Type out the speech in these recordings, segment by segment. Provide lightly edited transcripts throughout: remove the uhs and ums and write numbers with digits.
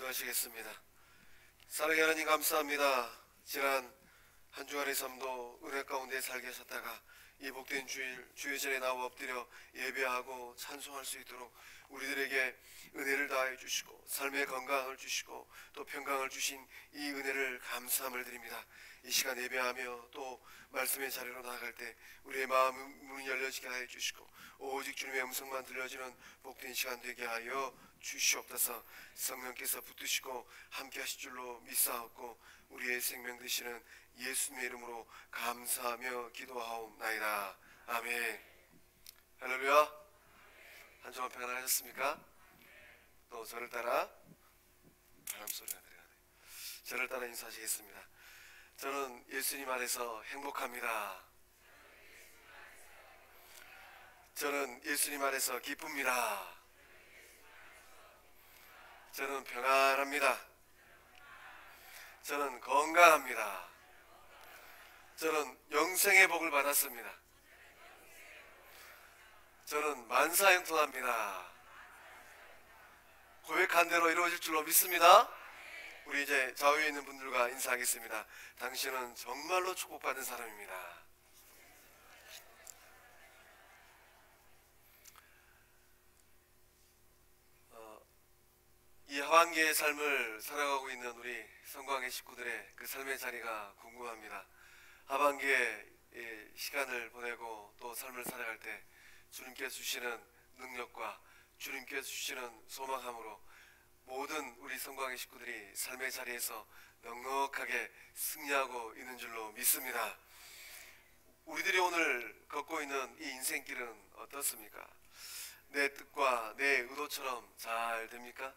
기도하시겠습니다. 사랑의 하나님 감사합니다. 지난 한 주간의 삶도 은혜 가운데 살게 하셨다가 이 복된 주일 주의 전에 나와 엎드려 예배하고 찬송할 수 있도록 우리들에게 은혜를 다해 주시고 삶의 건강을 주시고 또 평강을 주신 이 은혜를 감사함을 드립니다. 이 시간 예배하며 또 말씀의 자리로 나아갈 때 우리의 마음 문이 열려지게 하여 주시고 오직 주님의 음성만 들려지는 복된 시간 되게 하여 주시옵소서. 성령께서 붙드시고 함께 하실 줄로 믿사옵고 우리의 생명 되시는 예수님의 이름으로 감사하며 기도하옵나이다. 아멘. 할렐루야. 한 주간 평안하셨습니까? 또 저를 따라 바람 소리가 들려가네. 저를 따라 인사하시겠습니다. 저는 예수님 안에서 행복합니다. 저는 예수님 안에서 기쁩니다. 저는 평안합니다. 저는 건강합니다. 저는 영생의 복을 받았습니다. 저는 만사형통합니다. 고백한 대로 이루어질 줄로 믿습니다. 우리 이제 좌우에 있는 분들과 인사하겠습니다. 당신은 정말로 축복받은 사람입니다. 이 하반기의 삶을 살아가고 있는 우리 성광의 식구들의 그 삶의 자리가 궁금합니다. 하반기에 시간을 보내고 또 삶을 살아갈 때 주님께서 주시는 능력과 주님께서 주시는 소망함으로 모든 우리 성광의 식구들이 삶의 자리에서 넉넉하게 승리하고 있는 줄로 믿습니다. 우리들이 오늘 걷고 있는 이 인생길은 어떻습니까? 내 뜻과 내 의도처럼 잘 됩니까?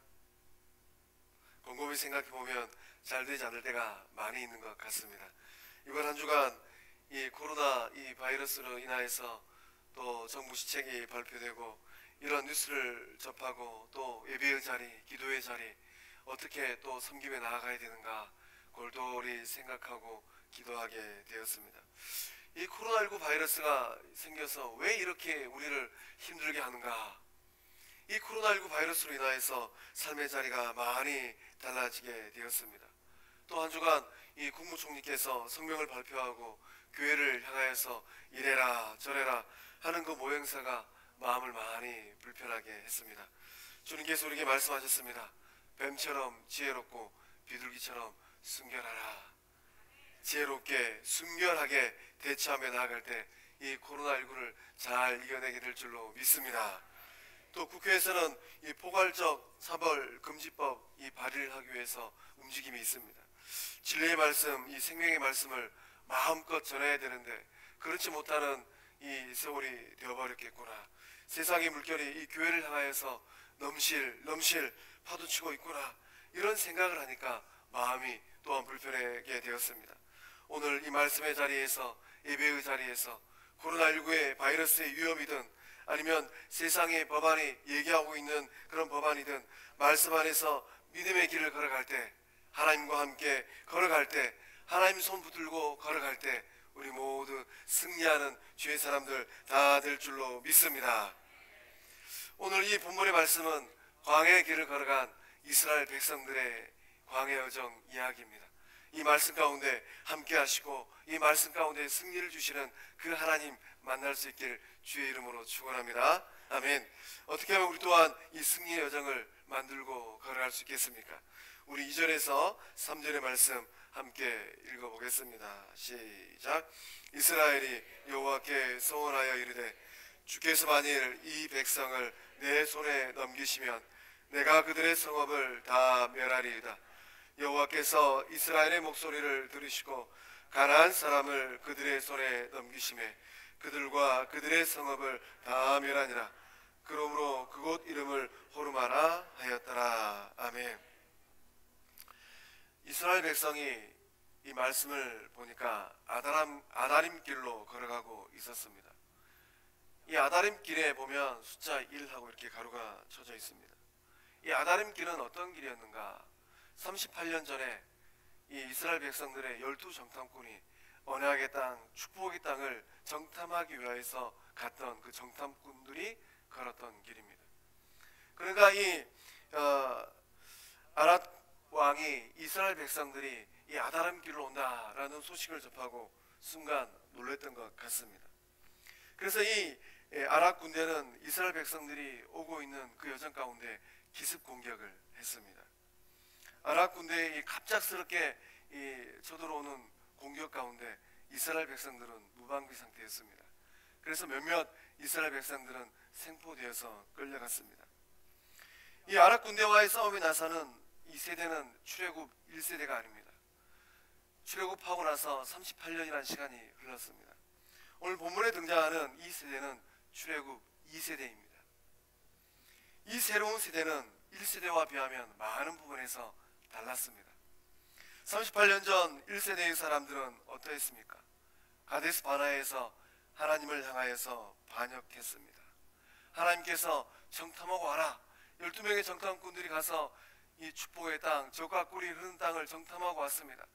곰곰이 생각해보면 잘 되지 않을 때가 많이 있는 것 같습니다. 이번 한 주간 이 코로나 이 바이러스로 인하여서 또 정부 시책이 발표되고 이런 뉴스를 접하고 또 예배의 자리, 기도의 자리 어떻게 또 섬김에 나아가야 되는가 골똘히 생각하고 기도하게 되었습니다. 이 코로나19 바이러스가 생겨서 왜 이렇게 우리를 힘들게 하는가? 이 코로나19 바이러스로 인하여서 삶의 자리가 많이 달라지게 되었습니다. 또 한 주간 이 국무총리께서 성명을 발표하고 교회를 향하여서 이래라 저래라 하는 그 모형사가 마음을 많이 불편하게 했습니다. 주님께서 우리에게 말씀하셨습니다. 뱀처럼 지혜롭고 비둘기처럼 순결하라. 지혜롭게 순결하게 대처하며 나아갈 때 이 코로나19를 잘 이겨내게 될 줄로 믿습니다. 또 국회에서는 이 포괄적 사벌 금지법 이 발의를 하기 위해서 움직임이 있습니다. 진리의 말씀, 이 생명의 말씀을 마음껏 전해야 되는데 그렇지 못하는 이 세월이 되어버렸겠구나. 세상의 물결이 이 교회를 향하여서 넘실 파도치고 있구나. 이런 생각을 하니까 마음이 또한 불편하게 되었습니다. 오늘 이 말씀의 자리에서 예배의 자리에서 코로나19의 바이러스의 위험이든 아니면 세상의 법안이 얘기하고 있는 그런 법안이든 말씀 안에서 믿음의 길을 걸어갈 때 하나님과 함께 걸어갈 때 하나님 손 붙들고 걸어갈 때 우리 모두 승리하는 주의 사람들 다 될 줄로 믿습니다. 오늘 이 본문의 말씀은 광야의 길을 걸어간 이스라엘 백성들의 광야 여정 이야기입니다. 이 말씀 가운데 함께 하시고 이 말씀 가운데 승리를 주시는 그 하나님 만날 수 있길 주의 이름으로 축원합니다. 아멘. 어떻게 하면 우리 또한 이 승리의 여정을 만들고 걸어갈 수 있겠습니까? 우리 2절에서 3절의 말씀 함께 읽어보겠습니다. 시작. 이스라엘이 여호와께 소원하여 이르되 주께서 만일 이 백성을 내 손에 넘기시면 내가 그들의 성읍을 다 멸하리이다. 여호와께서 이스라엘의 목소리를 들으시고 가나안 사람을 그들의 손에 넘기심에 그들과 그들의 성읍을 다 멸하니라. 그러므로 그곳 이름을 호르마라 하였더라. 아멘. 이스라엘 백성이 이 말씀을 보니까 아다림 길로 걸어가고 있었습니다. 이 아다림 길에 보면 숫자 1하고 이렇게 가루가 쳐져 있습니다. 이 아다림 길은 어떤 길이었는가? 38년 전에 이 이스라엘 백성들의 12정탐꾼이 언약의 땅, 축복의 땅을 정탐하기 위해서 갔던 그 정탐꾼들이 걸었던 길입니다. 그러니까 이 왕이 이스라엘 백성들이 이 아다람 길로 온다라는 소식을 접하고 순간 놀랐던 것 같습니다. 그래서 이 아랍 군대는 이스라엘 백성들이 오고 있는 그 여정 가운데 기습 공격을 했습니다. 아랍 군대의 갑작스럽게 쳐들어오는 공격 가운데 이스라엘 백성들은 무방비 상태였습니다. 그래서 몇몇 이스라엘 백성들은 생포되어서 끌려갔습니다. 이 아랍 군대와의 싸움이 나서는 이 세대는 출애굽 1세대가 아닙니다. 출애굽하고 나서 38년이라는 시간이 흘렀습니다. 오늘 본문에 등장하는 이 세대는 출애굽 2세대입니다. 이 새로운 세대는 1세대와 비하면 많은 부분에서 달랐습니다. 38년 전 1세대의 사람들은 어떠했습니까? 가데스 바나에서 하나님을 향하여서 반역했습니다. 하나님께서 정탐하고 와라. 12명의 정탐꾼들이 가서 이 축복의 땅, 젖과 꿀이 흐르는 땅을 정탐하고 왔습니다.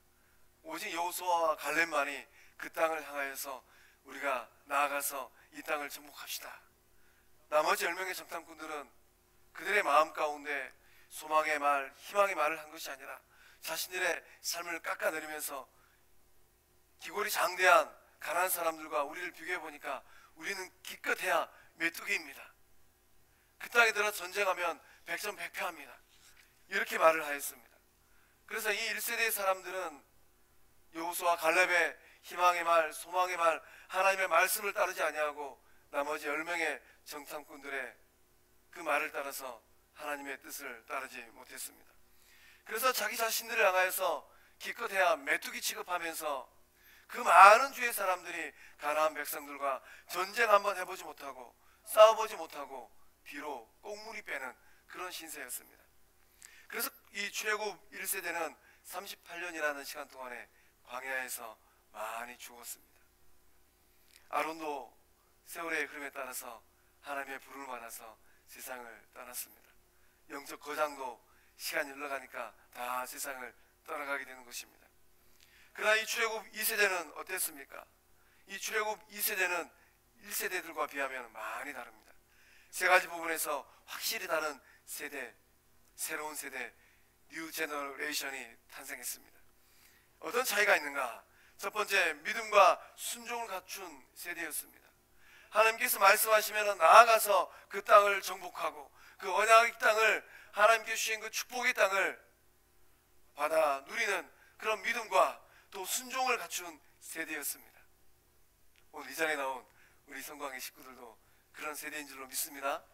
오직 여호수아와 갈렙만이 그 땅을 향하여서 우리가 나아가서 이 땅을 정복합시다. 나머지 10명의 정탐꾼들은 그들의 마음 가운데 소망의 말, 희망의 말을 한 것이 아니라 자신들의 삶을 깎아내리면서 기골이 장대한 가난한 사람들과 우리를 비교해 보니까 우리는 기껏해야 메뚜기입니다. 그 땅에 들어 전쟁하면 백전백패합니다. 이렇게 말을 하였습니다. 그래서 이 1세대의 사람들은 여호수아 갈렙의 희망의 말, 소망의 말, 하나님의 말씀을 따르지 아니하고 나머지 10명의 정탐꾼들의 그 말을 따라서 하나님의 뜻을 따르지 못했습니다. 그래서 자기 자신들을 향하여서 기껏해야 메뚜기 취급하면서 그 많은 주의 사람들이 가나안 백성들과 전쟁 한번 해보지 못하고 싸워보지 못하고 뒤로 꽁무니 빼는 그런 신세였습니다. 그래서 이 출애굽 1세대는 38년이라는 시간 동안에 광야에서 많이 죽었습니다. 아론도 세월의 흐름에 따라서 하나님의 부름을 받아서 세상을 떠났습니다. 영적 거장도 시간이 흘러가니까 다 세상을 떠나가게 되는 것입니다. 그러나 이 출애굽 2세대는 어땠습니까? 이 출애굽 2세대는 1세대들과 비하면 많이 다릅니다. 세 가지 부분에서 확실히 다른 세대, 새로운 세대, 뉴 제너레이션이 탄생했습니다. 어떤 차이가 있는가? 첫 번째, 믿음과 순종을 갖춘 세대였습니다. 하나님께서 말씀하시면 나아가서 그 땅을 정복하고 그 언약의 땅을, 하나님께 주신 그 축복의 땅을 받아 누리는 그런 믿음과 또 순종을 갖춘 세대였습니다. 오늘 이 자리에 나온 우리 성광의 식구들도 그런 세대인 줄로 믿습니다.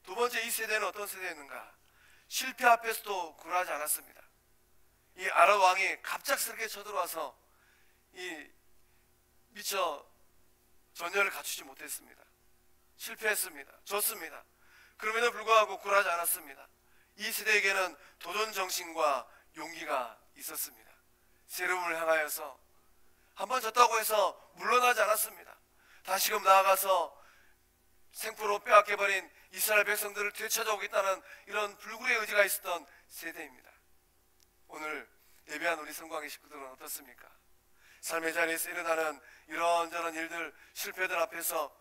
두 번째, 이 세대는 어떤 세대였는가? 실패 앞에서도 굴하지 않았습니다. 이 아랍 왕이 갑작스럽게 쳐들어와서 이 미처 전열을 갖추지 못했습니다. 실패했습니다. 졌습니다. 그럼에도 불구하고 굴하지 않았습니다. 이 세대에게는 도전 정신과 용기가 있었습니다. 새로움을 향하여서 한번 졌다고 해서 물러나지 않았습니다. 다시금 나아가서 생포로 빼앗겨버린 이스라엘 백성들을 되찾아오겠다는 이런 불굴의 의지가 있었던 세대입니다. 오늘 예배한 우리 성광의 식구들은 어떻습니까? 삶의 자리에서 일어나는 이런저런 일들, 실패들 앞에서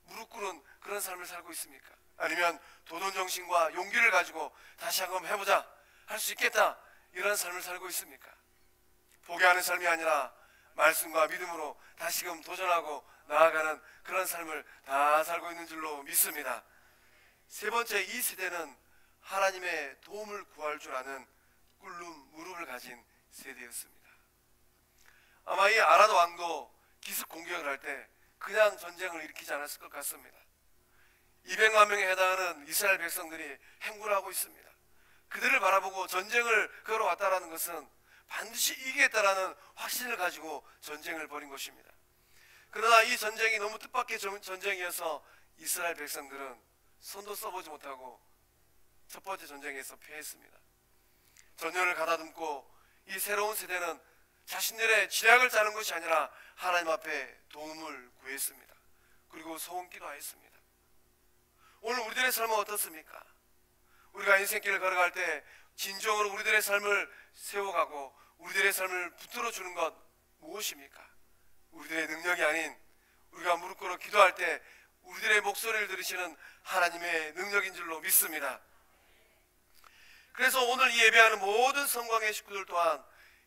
무릎 꿇은 그런 삶을 살고 있습니까? 아니면 도전정신과 용기를 가지고 다시 한번 해보자, 할 수 있겠다, 이런 삶을 살고 있습니까? 포기하는 삶이 아니라 말씀과 믿음으로 다시금 도전하고 나아가는 그런 삶을 다 살고 있는 줄로 믿습니다. 세 번째, 이 세대는 하나님의 도움을 구할 줄 아는 꿇는 무릎을 가진 세대였습니다. 아마 이 아라드 왕도 기습 공격을 할 때 그냥 전쟁을 일으키지 않았을 것 같습니다. 200만 명에 해당하는 이스라엘 백성들이 행군하고 있습니다. 그들을 바라보고 전쟁을 걸어왔다는 것은 반드시 이기겠다라는 확신을 가지고 전쟁을 벌인 것입니다. 그러나 이 전쟁이 너무 뜻밖의 전쟁이어서 이스라엘 백성들은 손도 써보지 못하고 첫 번째 전쟁에서 패했습니다. 전열을 가다듬고 이 새로운 세대는 자신들의 지략을 짜는 것이 아니라 하나님 앞에 도움을 구했습니다. 그리고 소원 기도하였습니다. 오늘 우리들의 삶은 어떻습니까? 우리가 인생길을 걸어갈 때 진정으로 우리들의 삶을 세워가고 우리들의 삶을 붙들어 주는 것 무엇입니까? 우리들의 능력이 아닌, 우리가 무릎 꿇어 기도할 때 우리들의 목소리를 들으시는 하나님의 능력인 줄로 믿습니다. 그래서 오늘 이 예배하는 모든 성광의 식구들 또한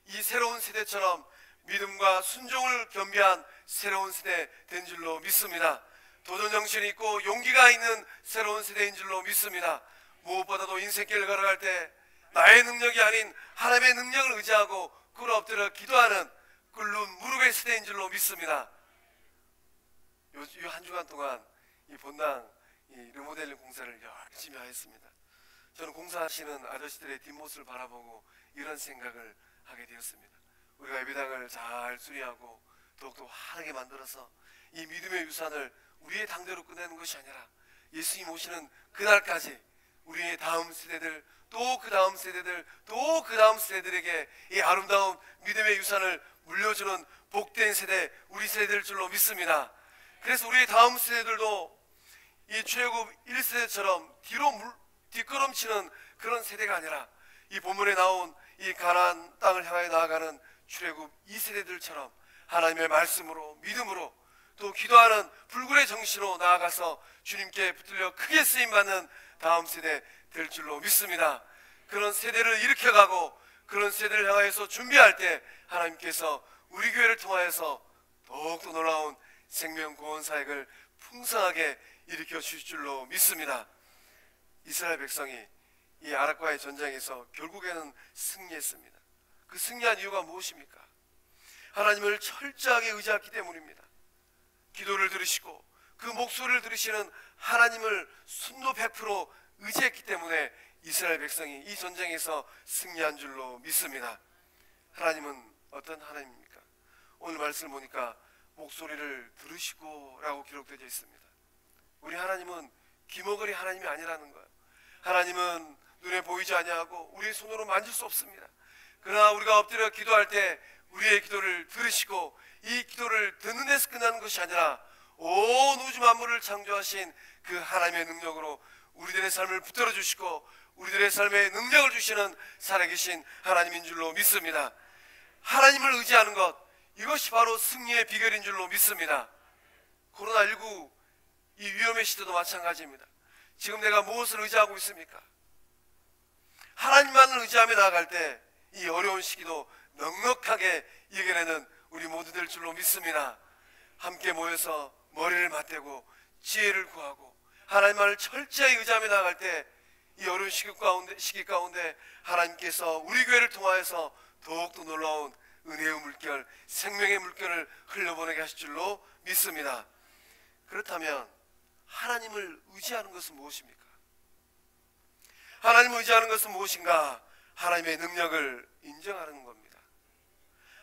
이 새로운 세대처럼 믿음과 순종을 겸비한 새로운 세대 된 줄로 믿습니다. 도전정신이 있고 용기가 있는 새로운 세대인 줄로 믿습니다. 무엇보다도 인생길을 걸어갈 때 나의 능력이 아닌 하나님의 능력을 의지하고 꿇어 엎드려 기도하는 꿇는 무릎의 세대인 줄로 믿습니다. 이 한 주간 동안 이 본당 이 리모델링 공사를 열심히 하였습니다. 저는 공사하시는 아저씨들의 뒷모습을 바라보고 이런 생각을 하게 되었습니다. 우리가 예배당을 잘 수리하고 더욱더 환하게 만들어서 이 믿음의 유산을 우리의 당대로 끝내는 것이 아니라 예수님 오시는 그날까지 우리의 다음 세대들 또 그 다음 세대들 또 그 다음 세대들에게 이 아름다운 믿음의 유산을 물려주는 복된 세대 우리 세대일 줄로 믿습니다. 그래서 우리의 다음 세대들도 이 출애굽 1세대처럼 뒷걸음치는 그런 세대가 아니라 이 본문에 나온 이 가나안 땅을 향하여 나아가는 출애굽 2세대들처럼 하나님의 말씀으로 믿음으로 또 기도하는 불굴의 정신으로 나아가서 주님께 붙들려 크게 쓰임받는 다음 세대 될 줄로 믿습니다. 그런 세대를 일으켜가고 그런 세대를 향하여서 준비할 때 하나님께서 우리 교회를 통하여서 더욱더 놀라운 생명 구원 사역을 풍성하게 일으켜 주실 줄로 믿습니다. 이스라엘 백성이 이 아락과의 전쟁에서 결국에는 승리했습니다. 그 승리한 이유가 무엇입니까? 하나님을 철저하게 의지했기 때문입니다. 기도를 들으시고 그 목소리를 들으시는 하나님을 순도 100% 의지했기 때문에 이스라엘 백성이 이 전쟁에서 승리한 줄로 믿습니다. 하나님은 어떤 하나님입니까? 오늘 말씀을 보니까 목소리를 들으시고 라고 기록되어 있습니다. 우리 하나님은 귀머거리 하나님이 아니라는 거예요. 하나님은 눈에 보이지 아니하고 우리의 손으로 만질 수 없습니다. 그러나 우리가 엎드려 기도할 때 우리의 기도를 들으시고 이 기도를 듣는 데서 끝나는 것이 아니라 온 우주 만물을 창조하신 그 하나님의 능력으로 우리들의 삶을 붙들어 주시고 우리들의 삶에 능력을 주시는 살아계신 하나님인 줄로 믿습니다. 하나님을 의지하는 것, 이것이 바로 승리의 비결인 줄로 믿습니다. 코로나19 이 위험의 시대도 마찬가지입니다. 지금 내가 무엇을 의지하고 있습니까? 하나님만을 의지하며 나아갈 때 이 어려운 시기도 넉넉하게 이겨내는 우리 모두들 줄로 믿습니다. 함께 모여서 머리를 맞대고 지혜를 구하고 하나님만을 철저히 의지하며 나아갈 때 이 어려운 시기 가운데 하나님께서 우리 교회를 통하여서 더욱더 놀라운 은혜의 물결, 생명의 물결을 흘려보내게 하실 줄로 믿습니다. 그렇다면 하나님을 의지하는 것은 무엇입니까? 하나님을 의지하는 것은 무엇인가? 하나님의 능력을 인정하는 겁니다.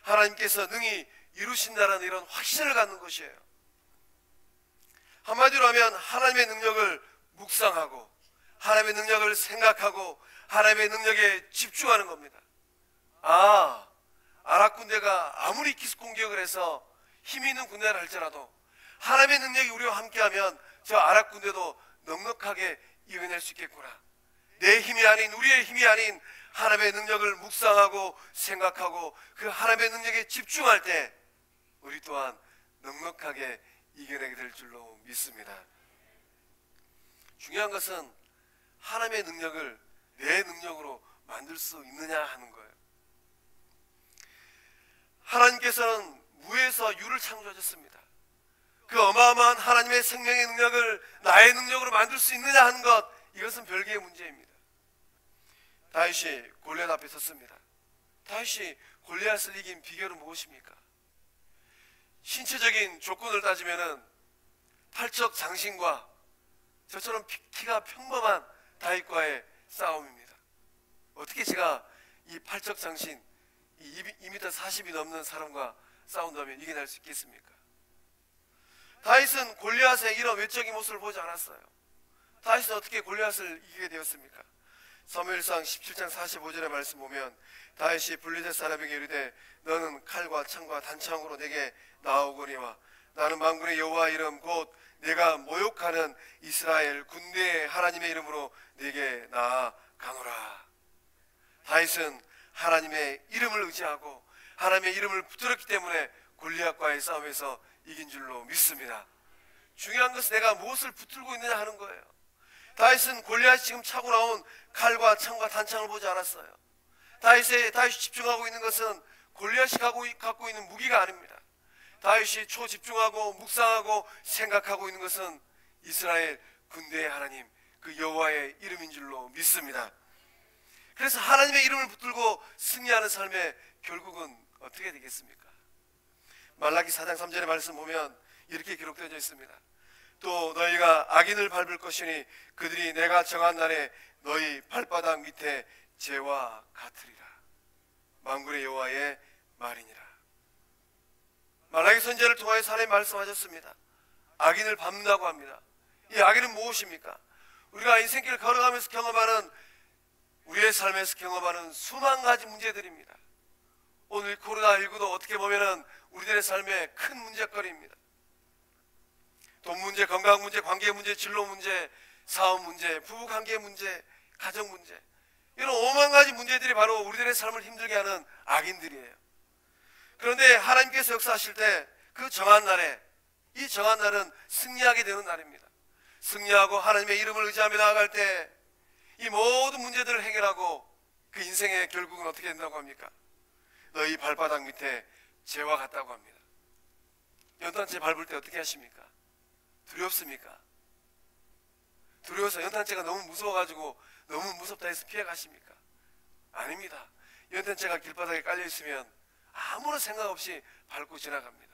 하나님께서 능히 이루신다는 이런 확신을 갖는 것이에요. 한마디로 하면 하나님의 능력을 묵상하고 하나님의 능력을 생각하고 하나님의 능력에 집중하는 겁니다. 아랍 군대가 아무리 기습 공격을 해서 힘이 있는 군대라 할지라도 하나님의 능력이 우리와 함께하면 저 아랍 군대도 넉넉하게 이겨낼 수 있겠구나. 내 힘이 아닌, 우리의 힘이 아닌 하나님의 능력을 묵상하고 생각하고 그 하나님의 능력에 집중할 때 우리 또한 넉넉하게 이겨내게 될 줄로 믿습니다. 중요한 것은 하나님의 능력을 내 능력으로 만들 수 있느냐 하는 거예요. 하나님께서는 무에서 유를 창조하셨습니다. 그 어마어마한 하나님의 생명의 능력을 나의 능력으로 만들 수 있느냐 하는 것, 이것은 별개의 문제입니다. 다윗이 골리앗 앞에 섰습니다. 다윗이 골리앗을 이긴 비결은 무엇입니까? 신체적인 조건을 따지면은 팔적 장신과 저처럼 키가 평범한 다윗과의 싸움입니다. 어떻게 제가 이 팔적 장신 2m 40이 넘는 사람과 싸운다면 이겨낼 수 있겠습니까? 다윗은 골리앗의 이런 외적인 모습을 보지 않았어요. 다윗은 어떻게 골리앗을 이기게 되었습니까? 사무엘상 17장 45절의 말씀 보면 다윗이 블레셋 사람에게 이르되 너는 칼과 창과 단창으로 내게 나오거니와 나는 만군의 여호와 이름 곧 내가 모욕하는 이스라엘 군대의 하나님의 이름으로 내게 나아가노라. 다윗은 하나님의 이름을 의지하고 하나님의 이름을 붙들었기 때문에 골리앗과의 싸움에서 이긴 줄로 믿습니다. 중요한 것은 내가 무엇을 붙들고 있느냐 하는 거예요. 다윗은 골리앗이 지금 차고 나온 칼과 창과 단창을 보지 않았어요. 다윗이 집중하고 있는 것은 골리앗이 갖고 있는 무기가 아닙니다. 다윗이 초집중하고 묵상하고 생각하고 있는 것은 이스라엘 군대의 하나님, 그 여호와의 이름인 줄로 믿습니다. 그래서 하나님의 이름을 붙들고 승리하는 삶의 결국은 어떻게 되겠습니까? 말라기 4장 3절의 말씀 보면 이렇게 기록되어 있습니다. 또 너희가 악인을 밟을 것이니 그들이 내가 정한 날에 너희 발바닥 밑에 재와 같으리라. 만군의 여호와의 말이니라. 말라기 선지자를 통하여서 하나님 말씀하셨습니다. 악인을 밟는다고 합니다. 이 악인은 무엇입니까? 우리가 인생길을 걸어가면서 경험하는, 우리의 삶에서 경험하는 수만 가지 문제들입니다. 오늘 코로나19도 어떻게 보면은 우리들의 삶의 큰 문제거리입니다. 돈 문제, 건강 문제, 관계 문제, 진로 문제, 사업 문제, 부부 관계 문제, 가정 문제, 이런 5만 가지 문제들이 바로 우리들의 삶을 힘들게 하는 악인들이에요. 그런데 하나님께서 역사하실 때 그 정한 날에, 이 정한 날은 승리하게 되는 날입니다. 승리하고 하나님의 이름을 의지하며 나아갈 때 이 모든 문제들을 해결하고 그 인생의 결국은 어떻게 된다고 합니까? 너희 발바닥 밑에 재와 같다고 합니다. 연탄재 밟을 때 어떻게 하십니까? 두렵습니까? 두려워서 연탄재가 너무 무서워가지고 너무 무섭다 해서 피해 가십니까? 아닙니다. 연탄재가 길바닥에 깔려있으면 아무런 생각 없이 밟고 지나갑니다.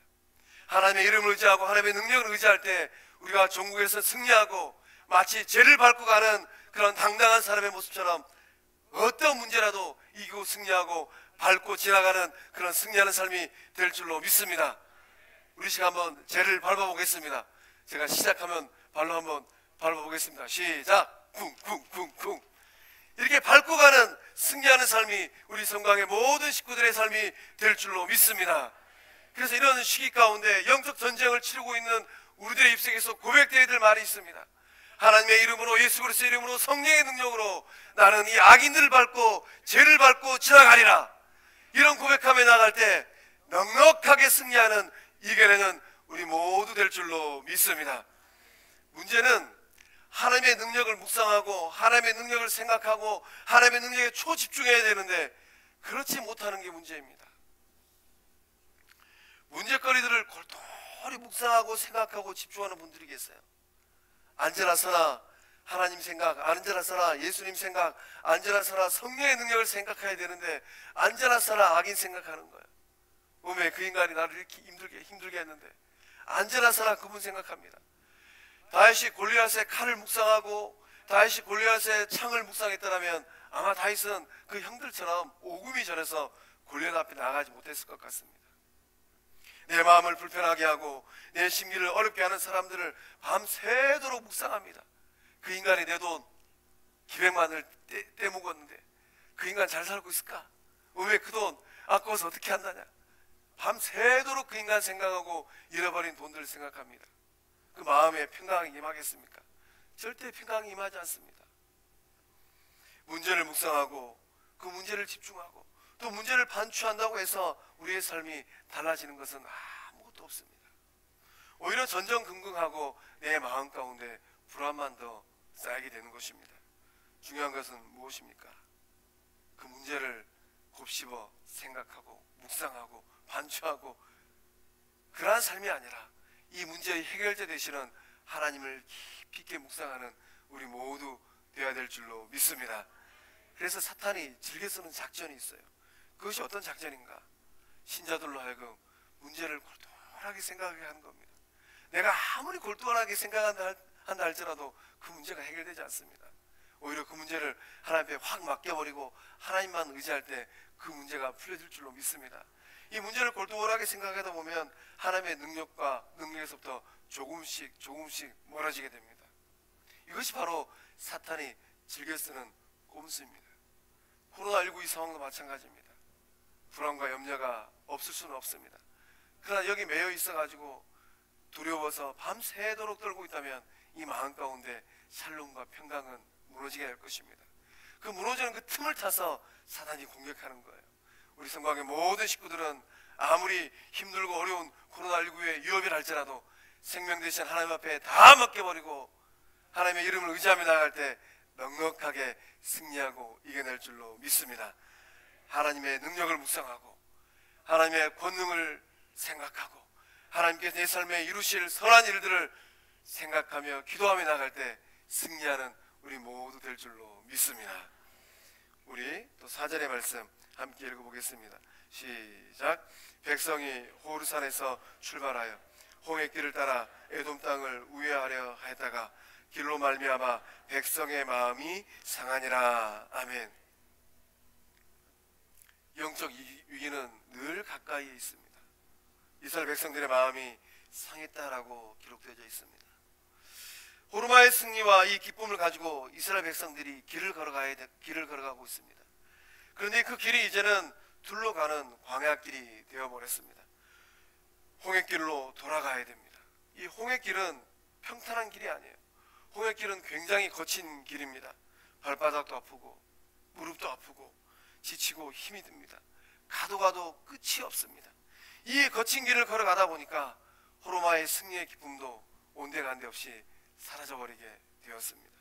하나님의 이름을 의지하고 하나님의 능력을 의지할 때 우리가 종국에서 승리하고 마치 죄를 밟고 가는 그런 당당한 사람의 모습처럼 어떤 문제라도 이기고 승리하고 밟고 지나가는 그런 승리하는 삶이 될 줄로 믿습니다. 우리 시간 한번 죄를 밟아보겠습니다. 제가 시작하면 발로 한번 밟아보겠습니다. 시작! 쿵쿵쿵쿵. 이렇게 밟고 가는 승리하는 삶이 우리 성광의 모든 식구들의 삶이 될 줄로 믿습니다. 그래서 이런 시기 가운데 영적 전쟁을 치르고 있는 우리들의 입속에서 고백되어야 될 말이 있습니다. 하나님의 이름으로, 예수 그리스도의 이름으로, 성령의 능력으로 나는 이 악인들을 밟고 죄를 밟고 지나가리라. 이런 고백하며 나갈 때 넉넉하게 승리하는 이겨내는 우리 모두 될 줄로 믿습니다. 문제는 하나님의 능력을 묵상하고 하나님의 능력을 생각하고 하나님의 능력에 초집중해야 되는데 그렇지 못하는 게 문제입니다. 문제거리들을 골똘히 묵상하고 생각하고 집중하는 분들이 계세요. 앉으나 서나 하나님 생각, 앉으나 서나 예수님 생각, 앉으나 서나 성령의 능력을 생각해야 되는데 앉으나 서나 악인 생각하는 거예요. 왜 그 인간이 나를 이렇게 힘들게 했는데 앉으나 서나 그분 생각합니다. 다윗이 골리앗의 칼을 묵상하고 다윗이 골리앗의 창을 묵상했더라면 아마 다윗은 그 형들처럼 오금이 전해서 골리앗 앞에 나가지 못했을 것 같습니다. 내 마음을 불편하게 하고 내 심기를 어렵게 하는 사람들을 밤새도록 묵상합니다. 그 인간이 내 돈 기백만을 떼먹었는데 그 인간 잘 살고 있을까? 왜 그 돈 아까워서 어떻게 한다냐? 밤새도록 그 인간 생각하고 잃어버린 돈들을 생각합니다. 그 마음에 평강이 임하겠습니까? 절대 평강이 임하지 않습니다. 문제를 묵상하고 그 문제를 집중하고 또 문제를 반추한다고 해서 우리의 삶이 달라지는 것은 아무것도 없습니다. 오히려 전전긍긍하고 내 마음 가운데 불안만 더 쌓이게 되는 것입니다. 중요한 것은 무엇입니까? 그 문제를 곱씹어 생각하고 묵상하고 반추하고 그러한 삶이 아니라 이 문제의 해결자 되시는 하나님을 깊이 있게 묵상하는 우리 모두 되어야 될 줄로 믿습니다. 그래서 사탄이 즐겨 쓰는 작전이 있어요. 그것이 어떤 작전인가? 신자들로 하여금 문제를 골똘하게 생각하게 하는 겁니다. 내가 아무리 골똘하게 생각한다 할지라도 그 문제가 해결되지 않습니다. 오히려 그 문제를 하나님 앞에 확 맡겨버리고 하나님만 의지할 때 그 문제가 풀려질 줄로 믿습니다. 이 문제를 골똘하게 생각하다 보면 하나님의 능력에서부터 조금씩 멀어지게 됩니다. 이것이 바로 사탄이 즐겨 쓰는 꼼수입니다. 코로나19 이 상황도 마찬가지입니다. 불안과 염려가 없을 수는 없습니다. 그러나 여기 매여 있어가지고 두려워서 밤새도록 떨고 있다면 이 마음 가운데 샬롬과 평강은 무너지게 될 것입니다. 그 무너지는 그 틈을 타서 사단이 공격하는 거예요. 우리 성곽의 모든 식구들은 아무리 힘들고 어려운 코로나19의 위협이라 할지라도 생명 대신 하나님 앞에 다 맡겨버리고 하나님의 이름을 의지하며 나갈 때 넉넉하게 승리하고 이겨낼 줄로 믿습니다. 하나님의 능력을 묵상하고 하나님의 권능을 생각하고 하나님께서 내 삶에 이루실 선한 일들을 생각하며 기도하며 나갈 때 승리하는 우리 모두 될 줄로 믿습니다. 우리 또 4절의 말씀 함께 읽어보겠습니다. 시작. 백성이 호르산에서 출발하여 홍해길을 따라 에돔 땅을 우회하려 하였다가 길로 말미암아 백성의 마음이 상하니라. 아멘. 영적 위기는 늘 가까이에 있습니다. 이스라엘 백성들의 마음이 상했다라고 기록되어 있습니다. 호르마의 승리와 이 기쁨을 가지고 이스라엘 백성들이 길을 걸어가고 있습니다. 그런데 그 길이 이제는 둘러가는 광야길이 되어버렸습니다. 홍해길로 돌아가야 됩니다. 이 홍해길은 평탄한 길이 아니에요. 홍해길은 굉장히 거친 길입니다. 발바닥도 아프고 무릎도 아프고 지치고 힘이 듭니다. 가도 끝이 없습니다. 이 거친 길을 걸어가다 보니까 호르마의 승리의 기쁨도 온데간데 없이 사라져버리게 되었습니다.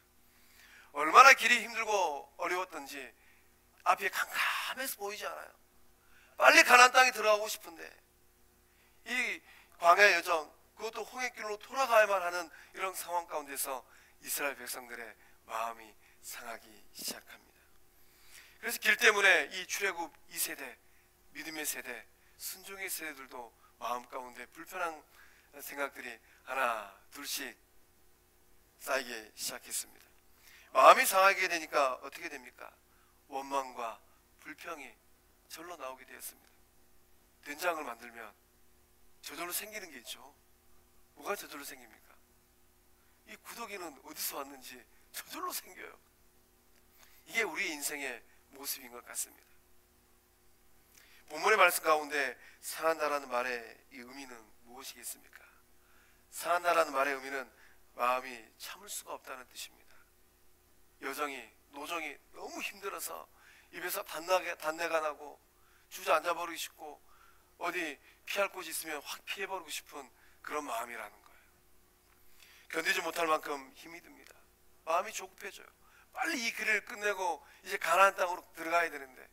얼마나 길이 힘들고 어려웠던지 앞이 캄캄해서 보이지 않아요. 빨리 가나안 땅에 들어가고 싶은데 이 광야 여정, 그것도 홍해길로 돌아가야만 하는 이런 상황 가운데서 이스라엘 백성들의 마음이 상하기 시작합니다. 그래서 길 때문에 이 출애굽 2세대, 믿음의 세대, 순종의 세대들도 마음 가운데 불편한 생각들이 하나 둘씩 쌓이기 시작했습니다. 마음이 상하게 되니까 어떻게 됩니까? 원망과 불평이 절로 나오게 되었습니다. 된장을 만들면 저절로 생기는 게 있죠. 뭐가 저절로 생깁니까? 이 구더기는 어디서 왔는지 저절로 생겨요. 이게 우리 인생의 모습인 것 같습니다. 본문의 말씀 가운데 상한다라는 말의 이 의미는 무엇이겠습니까? 상한다라는 말의 의미는 마음이 참을 수가 없다는 뜻입니다. 노정이 너무 힘들어서 입에서 단내가 나고 주저앉아 버리고 싶고 어디 피할 곳이 있으면 확 피해버리고 싶은 그런 마음이라는 거예요. 견디지 못할 만큼 힘이 듭니다. 마음이 조급해져요. 빨리 이 길을 끝내고 이제 가나안 땅으로 들어가야 되는데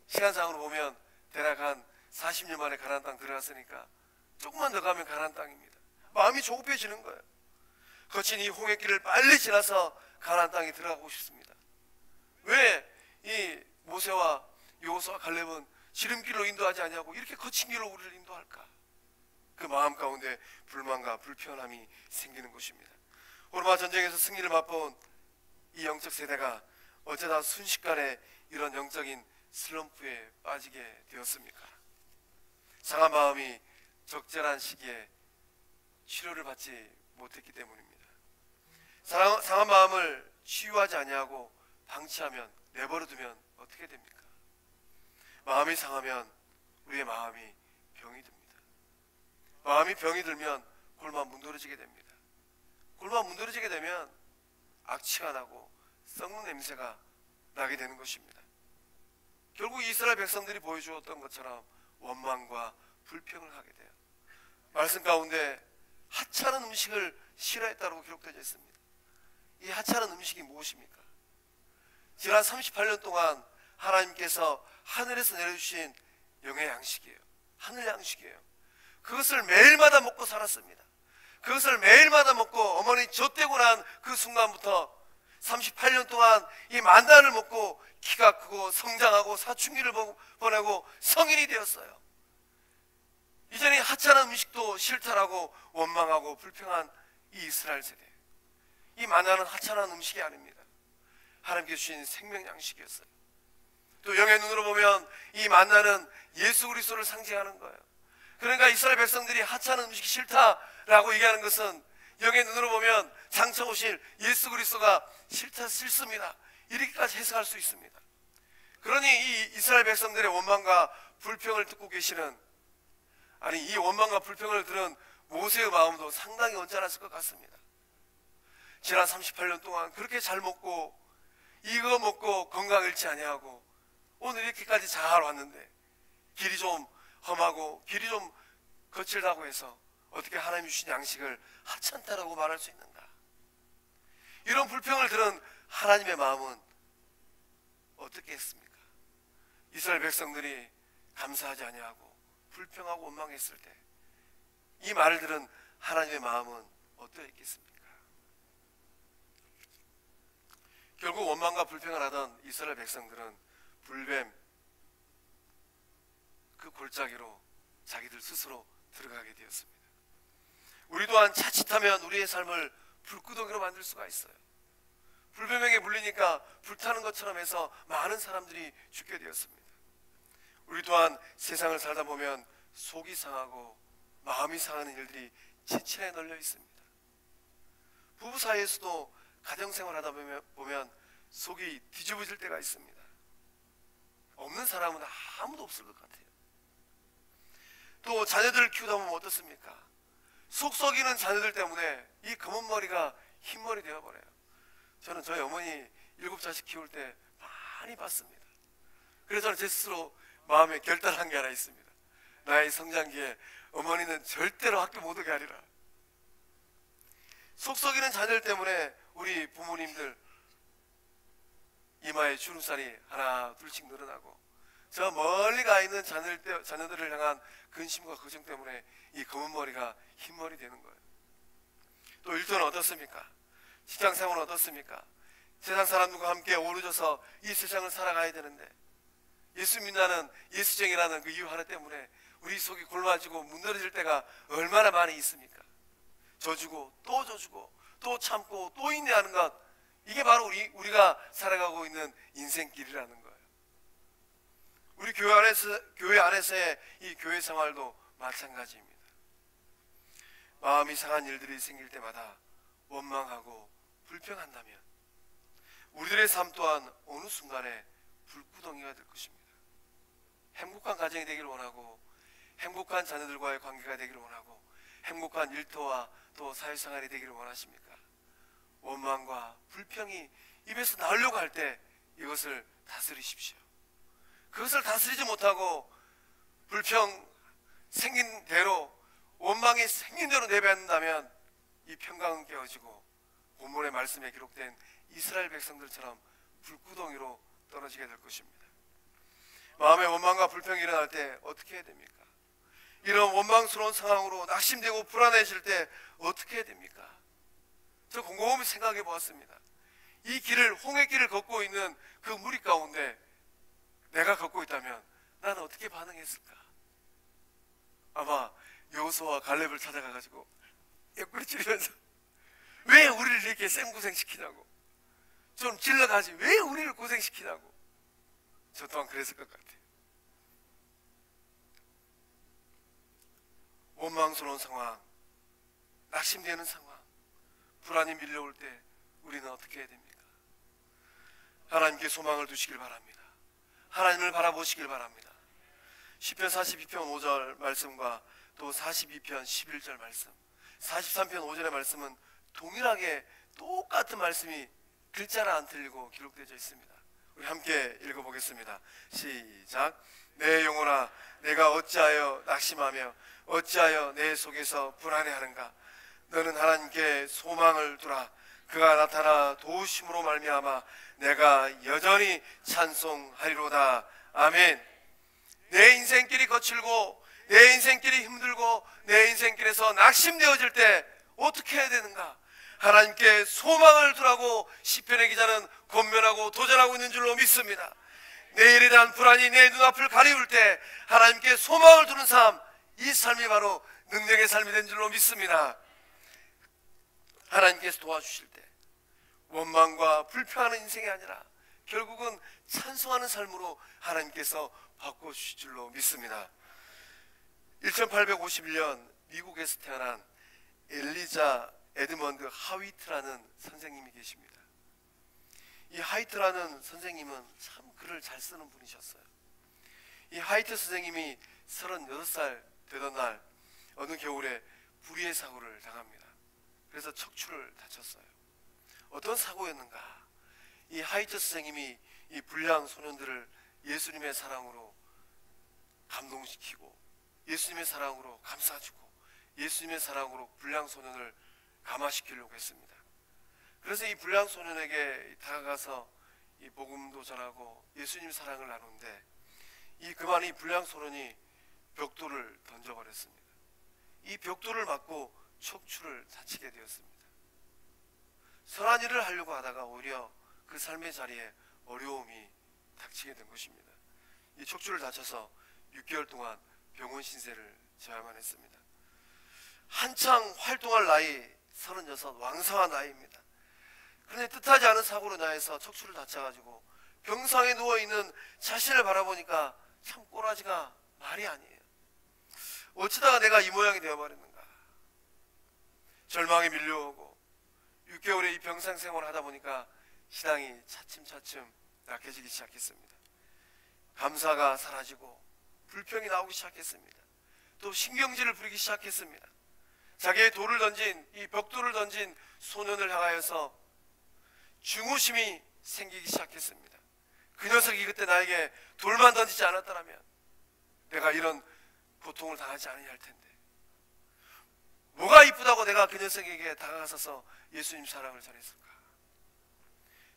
시간상으로 보면 대략 한 40년 만에 가나안 땅 들어갔으니까 조금만 더 가면 가나안 땅입니다. 마음이 조급해지는 거예요. 거친 이 홍해길을 빨리 지나서 가나안 땅에 들어가고 싶습니다. 왜 이 모세와 여호수아 갈렙은 지름길로 인도하지 않냐고 이렇게 거친 길로 우리를 인도할까? 그 마음 가운데 불만과 불편함이 생기는 것입니다. 호르마 전쟁에서 승리를 맛본 이 영적 세대가 어쩌다 순식간에 이런 영적인 슬럼프에 빠지게 되었습니까? 상한 마음이 적절한 시기에 치료를 받지 못했기 때문입니다. 상한 마음을 치유하지 아니하고 방치하면, 내버려두면 어떻게 됩니까? 마음이 상하면 우리의 마음이 병이 듭니다. 마음이 병이 들면 골만 문드러지게 됩니다. 골만 문드러지게 되면 악취가 나고 썩는 냄새가 나게 되는 것입니다. 결국 이스라엘 백성들이 보여주었던 것처럼 원망과 불평을 하게 돼요. 말씀 가운데 하찮은 음식을 싫어했다고 기록되어 있습니다. 이 하찮은 음식이 무엇입니까? 지난 38년 동안 하나님께서 하늘에서 내려주신 영의 양식이에요. 하늘 양식이에요. 그것을 매일마다 먹고 살았습니다. 그것을 매일마다 먹고 어머니 젖대고 난 그 순간부터 38년 동안 이 만나를 먹고 키가 크고 성장하고 사춘기를 보내고 성인이 되었어요. 이전에 하찮은 음식도 싫다라고 원망하고 불평한 이 이스라엘 세대. 이 만나는 하찮은 음식이 아닙니다. 하나님께 주신 생명 양식이었어요. 또 영의 눈으로 보면 이 만나는 예수 그리스도를 상징하는 거예요. 그러니까 이스라엘 백성들이 하찮은 음식이 싫다라고 얘기하는 것은 영의 눈으로 보면 장차 오실 예수 그리스도가 싫습니다. 이렇게까지 해석할 수 있습니다. 그러니 이 이스라엘 백성들의 원망과 불평을 듣고 계시는, 아니 이 원망과 불평을 들은 모세의 마음도 상당히 언짢았을 것 같습니다. 지난 38년 동안 그렇게 잘 먹고 이거 먹고 건강 잃지 아니하고 오늘 이렇게까지 잘 왔는데 길이 좀 험하고 길이 좀 거칠다고 해서 어떻게 하나님이 주신 양식을 하찮다라고 말할 수 있는가? 이런 불평을 들은 하나님의 마음은 어떻게 했습니까? 이스라엘 백성들이 감사하지 아니하고 불평하고 원망했을 때 이 말을 들은 하나님의 마음은 어떠했겠습니까? 결국 원망과 불평을 하던 이스라엘 백성들은 불뱀 그 골짜기로 자기들 스스로 들어가게 되었습니다. 우리 또한 자칫하면 우리의 삶을 불구덩이로 만들 수가 있어요. 불뱀에게 물리니까 불타는 것처럼 해서 많은 사람들이 죽게 되었습니다. 우리 또한 세상을 살다 보면 속이 상하고 마음이 상하는 일들이 지천에 널려 있습니다. 부부 사이에서도 가정생활 하다 보면 속이 뒤집어질 때가 있습니다. 없는 사람은 아무도 없을 것 같아요. 또 자녀들을 키우다 보면 어떻습니까? 속 썩이는 자녀들 때문에 이 검은 머리가 흰 머리 되어버려요. 저는 저희 어머니 7자식 키울 때 많이 봤습니다. 그래서 저는 제 스스로 마음에 결단한 게 하나 있습니다. 나의 성장기에 어머니는 절대로 학교 못 오게 하리라. 속 썩이는 자녀들 때문에 우리 부모님들 이마에 주름살이 하나 둘씩 늘어나고 저 멀리 가 있는 자녀들을 향한 근심과 걱정 때문에 이 검은 머리가 흰 머리 되는 거예요. 또 일터는 어떻습니까? 직장생활은 어떻습니까? 세상 사람들과 함께 어우러져서 이 세상을 살아가야 되는데 예수 믿나는 예수쟁이라는 그 이유 하나 때문에 우리 속이 골마지고 무너질 때가 얼마나 많이 있습니까? 져주고 또 져주고 또 참고 또 인내하는 것, 이게 바로 우리가 살아가고 있는 인생길이라는 거예요. 우리 교회 안에서의 이 교회 생활도 마찬가지입니다. 마음이 상한 일들이 생길 때마다 원망하고 불평한다면 우리들의 삶 또한 어느 순간에 불구덩이가 될 것입니다. 행복한 가정이 되기를 원하고 행복한 자녀들과의 관계가 되기를 원하고 행복한 일터와 또 사회생활이 되기를 원하십니까? 원망과 불평이 입에서 나오려고 할 때 이것을 다스리십시오. 그것을 다스리지 못하고 불평 생긴 대로 원망이 생긴 대로 내뱉는다면 이 평강은 깨어지고 본문의 말씀에 기록된 이스라엘 백성들처럼 불구덩이로 떨어지게 될 것입니다. 마음에 원망과 불평이 일어날 때 어떻게 해야 됩니까? 이런 원망스러운 상황으로 낙심되고 불안해질 때 어떻게 해야 됩니까? 저 곰곰이 생각해 보았습니다. 이 길을, 홍해길을 걷고 있는 그 무리 가운데 내가 걷고 있다면 나는 어떻게 반응했을까? 아마 여호수아와 갈렙을 찾아가가지고 옆구리 찌르면서 왜 우리를 이렇게 생고생시키냐고, 좀 질러가지 왜 우리를 고생시키냐고. 저 또한 그랬을 것 같아요. 원망스러운 상황, 낙심되는 상황, 불안이 밀려올 때 우리는 어떻게 해야 됩니까? 하나님께 소망을 두시길 바랍니다. 하나님을 바라보시길 바랍니다. 시편 42편 5절 말씀과 또 42편 11절 말씀, 43편 5절의 말씀은 동일하게 똑같은 말씀이 글자를 안 틀리고 기록되어 있습니다. 우리 함께 읽어보겠습니다. 시작. 내 영혼아, 내가 어찌하여 낙심하며 어찌하여 내 속에서 불안해하는가? 너는 하나님께 소망을 두라. 그가 나타나 도우심으로 말미암아 내가 여전히 찬송하리로다. 아멘. 내 인생길이 거칠고 내 인생길이 힘들고 내 인생길에서 낙심되어질 때 어떻게 해야 되는가? 하나님께 소망을 두라고 시편의 기자는 권면하고 도전하고 있는 줄로 믿습니다. 내일에 대한 불안이 내 눈앞을 가리울 때 하나님께 소망을 두는 삶, 이 삶이 바로 능력의 삶이 된 줄로 믿습니다. 하나님께서 도와주실 때 원망과 불평하는 인생이 아니라 결국은 찬송하는 삶으로 하나님께서 바꿔주실 줄로 믿습니다. 1851년 미국에서 태어난 엘리자 에드먼드 하위트라는 선생님이 계십니다. 이 하위트라는 선생님은 참 글을 잘 쓰는 분이셨어요. 이 하위트 선생님이 36살 되던 날 어느 겨울에 불의의 사고를 당합니다. 그래서 척추를 다쳤어요. 어떤 사고였는가? 이 하위트 선생님이 이 불량 소년들을 예수님의 사랑으로 감동시키고 예수님의 사랑으로 감싸주고 예수님의 사랑으로 불량 소년을 감화시키려고 했습니다. 그래서 이 불량 소년에게 다가가서 이 복음도 전하고 예수님 사랑을 나누는데, 이 그만 이 불량 소년이 벽돌을 던져버렸습니다. 이 벽돌을 맞고 척추를 다치게 되었습니다. 선한 일을 하려고 하다가 오히려 그 삶의 자리에 어려움이 닥치게 된 것입니다. 이 척추를 다쳐서 6개월 동안 병원 신세를 져야만 했습니다. 한창 활동할 나이 36, 왕성한 나이입니다. 그런데 뜻하지 않은 사고로 인해서 척추를 다쳐가지고 병상에 누워있는 자신을 바라보니까 참 꼬라지가 말이 아니에요. 어쩌다가 내가 이 모양이 되어버렸는가. 절망이 밀려오고 6개월의 이 병상 생활을 하다 보니까 신앙이 차츰차츰 약해지기 시작했습니다. 감사가 사라지고 불평이 나오기 시작했습니다. 또 신경질을 부리기 시작했습니다. 자기의 돌을 던진, 이 벽돌을 던진 소년을 향하여서 증오심이 생기기 시작했습니다. 그 녀석이 그때 나에게 돌만 던지지 않았더라면 내가 이런 고통을 당하지 않으려 할 텐데, 뭐가 이쁘다고 내가 그 녀석에게 다가가서 예수님 사랑을 전했을까.